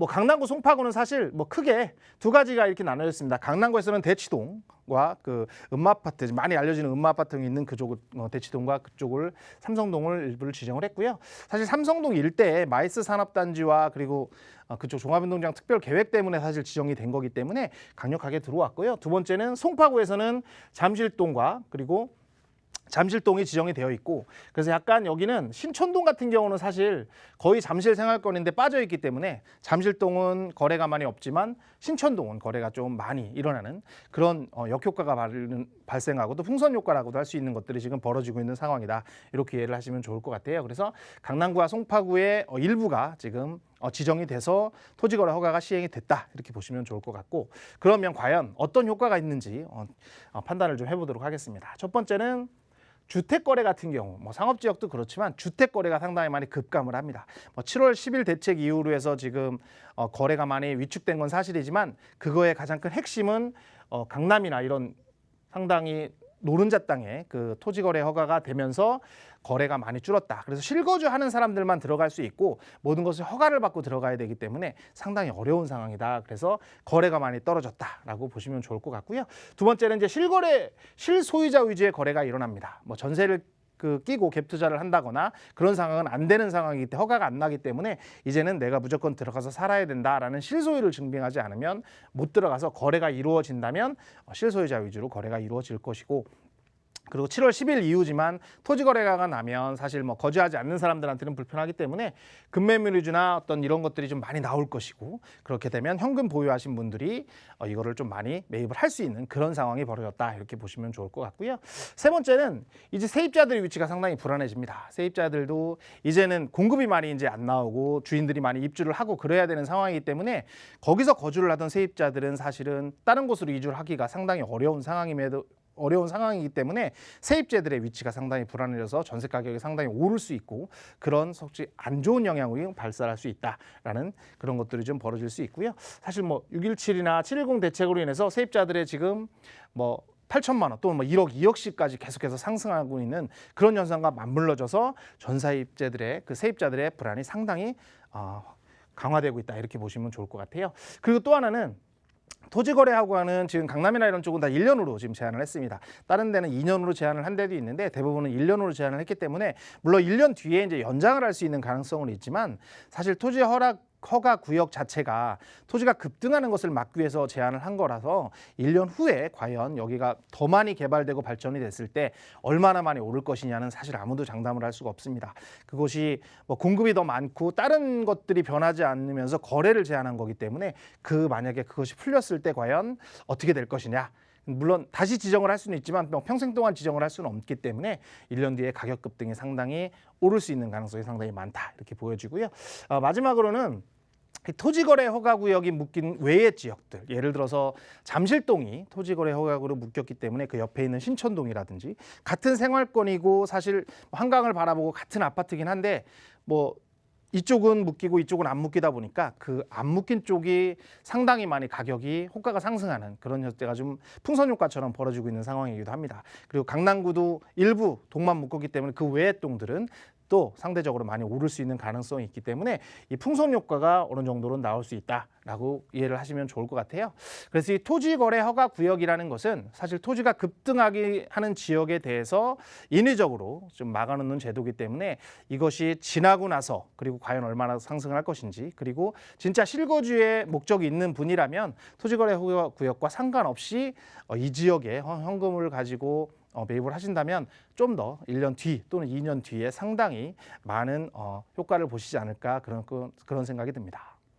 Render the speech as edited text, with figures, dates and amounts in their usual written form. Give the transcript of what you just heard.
뭐 강남구 송파구는 사실 뭐 크게 두 가지가 이렇게 나눠졌습니다. 강남구에서는 대치동과 그 음마아파트, 많이 알려지는 음마아파트가 있는 그쪽을 대치동과 그쪽을 삼성동을 일부를 지정을 했고요. 사실 삼성동 일대에 마이스 산업단지와 그리고 그쪽 종합운동장 특별 계획 때문에 사실 지정이 된 거기 때문에 강력하게 들어왔고요. 두 번째는 송파구에서는 잠실동과 그리고 잠실동이 지정이 되어 있고, 그래서 약간 여기는 신촌동 같은 경우는 사실 거의 잠실 생활권인데 빠져 있기 때문에 잠실동은 거래가 많이 없지만 신촌동은 거래가 좀 많이 일어나는 그런 역효과가 발생하고 또 풍선 효과라고도 할 수 있는 것들이 지금 벌어지고 있는 상황이다. 이렇게 이해를 하시면 좋을 것 같아요. 그래서 강남구와 송파구의 일부가 지금 지정이 돼서 토지거래 허가가 시행이 됐다. 이렇게 보시면 좋을 것 같고, 그러면 과연 어떤 효과가 있는지 판단을 좀 해보도록 하겠습니다. 첫 번째는 주택거래 같은 경우, 뭐 상업지역도 그렇지만 주택거래가 상당히 많이 급감을 합니다. 7월 10일 대책 이후로 해서 지금 거래가 많이 위축된 건 사실이지만 그거의 가장 큰 핵심은 강남이나 이런 상당히 노른자 땅에 그 토지거래 허가가 되면서 거래가 많이 줄었다. 그래서 실거주하는 사람들만 들어갈 수 있고 모든 것을 허가를 받고 들어가야 되기 때문에 상당히 어려운 상황이다. 그래서 거래가 많이 떨어졌다라고 보시면 좋을 것 같고요. 두 번째는 이제 실소유자 위주의 거래가 일어납니다. 뭐 전세를 끼고 갭 투자를 한다거나 그런 상황은 안 되는 상황이기 때문에 허가가 안 나기 때문에 이제는 내가 무조건 들어가서 살아야 된다라는 실소유를 증빙하지 않으면 못 들어가서 거래가 이루어진다면 실소유자 위주로 거래가 이루어질 것이고, 그리고 7월 10일 이후지만 토지거래가 나면 사실 뭐 거주하지 않는 사람들한테는 불편하기 때문에 급매물주나 어떤 이런 것들이 좀 많이 나올 것이고, 그렇게 되면 현금 보유하신 분들이 이거를 좀 많이 매입을 할 수 있는 그런 상황이 벌어졌다. 이렇게 보시면 좋을 것 같고요. 세 번째는 이제 세입자들의 위치가 상당히 불안해집니다. 세입자들도 이제는 공급이 많이 이제 안 나오고 주인들이 많이 입주를 하고 그래야 되는 상황이기 때문에 거기서 거주를 하던 세입자들은 사실은 다른 곳으로 이주를 하기가 상당히 어려운 상황이기 때문에 세입자들의 위치가 상당히 불안해져서 전세 가격이 상당히 오를 수 있고 그런 솔직히 안 좋은 영향이 발생할 수 있다라는 그런 것들이 좀 벌어질 수 있고요. 사실 뭐 617이나 710 대책으로 인해서 세입자들의 지금 뭐 8천만 원 또는 뭐 1억, 2억씩까지 계속해서 상승하고 있는 그런 현상과 맞물려져서 전세입자들의 그 세입자들의 불안이 상당히 강화되고 있다. 이렇게 보시면 좋을 것 같아요. 그리고 또 하나는 토지거래하고는 지금 강남이나 이런 쪽은 다 1년으로 지금 제한을 했습니다. 다른 데는 2년으로 제한을 한 데도 있는데 대부분은 1년으로 제한을 했기 때문에 물론 1년 뒤에 이제 연장을 할 수 있는 가능성은 있지만 사실 토지 허가 구역 자체가 토지가 급등하는 것을 막기 위해서 제한을 한 거라서 1년 후에 과연 여기가 더 많이 개발되고 발전이 됐을 때 얼마나 많이 오를 것이냐는 사실 아무도 장담을 할 수가 없습니다. 그것이 뭐 공급이 더 많고 다른 것들이 변하지 않으면서 거래를 제한한 거기 때문에 만약에 그것이 풀렸을 때 과연 어떻게 될 것이냐. 물론 다시 지정을 할 수는 있지만 평생 동안 지정을 할 수는 없기 때문에 1년 뒤에 가격 급등이 상당히 오를 수 있는 가능성이 상당히 많다. 이렇게 보여지고요. 마지막으로는 토지거래 허가구역이 묶인 외의 지역들, 예를 들어서 잠실동이 토지거래 허가구로 묶였기 때문에 그 옆에 있는 신촌동이라든지 같은 생활권이고 사실 한강을 바라보고 같은 아파트긴 한데 뭐 이쪽은 묶이고 이쪽은 안 묶이다 보니까 그 안 묶인 쪽이 상당히 많이 가격이 호가가 상승하는 그런 현대가 좀 풍선 효과처럼 벌어지고 있는 상황이기도 합니다. 그리고 강남구도 일부 동만 묶었기 때문에 그 외의 동들은 또 상대적으로 많이 오를 수 있는 가능성이 있기 때문에 이 풍선 효과가 어느 정도는 나올 수 있다라고 이해를 하시면 좋을 것 같아요. 그래서 이 토지거래 허가 구역이라는 것은 사실 토지가 급등하기 하는 지역에 대해서 인위적으로 좀 막아놓는 제도이기 때문에 이것이 지나고 나서 그리고 과연 얼마나 상승을 할 것인지, 그리고 진짜 실거주의 목적이 있는 분이라면 토지거래 허가 구역과 상관없이 이 지역에 현금을 가지고 매입을 하신다면 좀 더 1년 뒤 또는 2년 뒤에 상당히 많은 효과를 보시지 않을까 그런 생각이 듭니다.